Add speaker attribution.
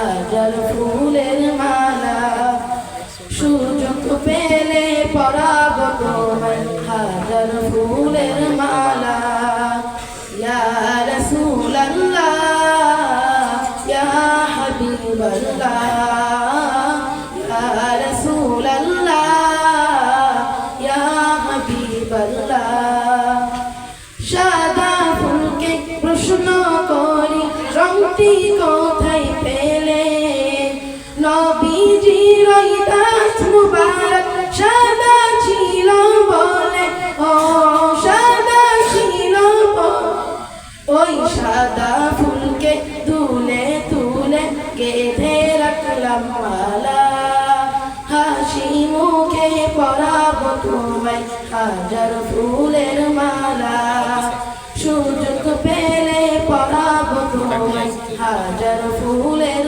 Speaker 1: হাজার ফুলের মালা সুযোগ পেলে পরাব তোমায় হাজার ফুলের মালা ইয়া রাসূলুল্লাহ ইয়া হাবিবাল্লাহ ইয়া রাসূলুল্লাহ ইয়া হাবিবাল্লাহ সাদা ফুলকে প্রশ্ন করি রংটি কোথায় পেলে নবীজির ওই দাস মুবারক সাদা ছিল বলে ও সাদা ছিল ওই সাদা ফুলকে তুলে তুলে গেঁথে রাখলাম মালা হাসি মুখে পরাব তোমায় হাজার ফুলের মালা সুযোগ পেলে পরাব তোমায় হাজার ফুলের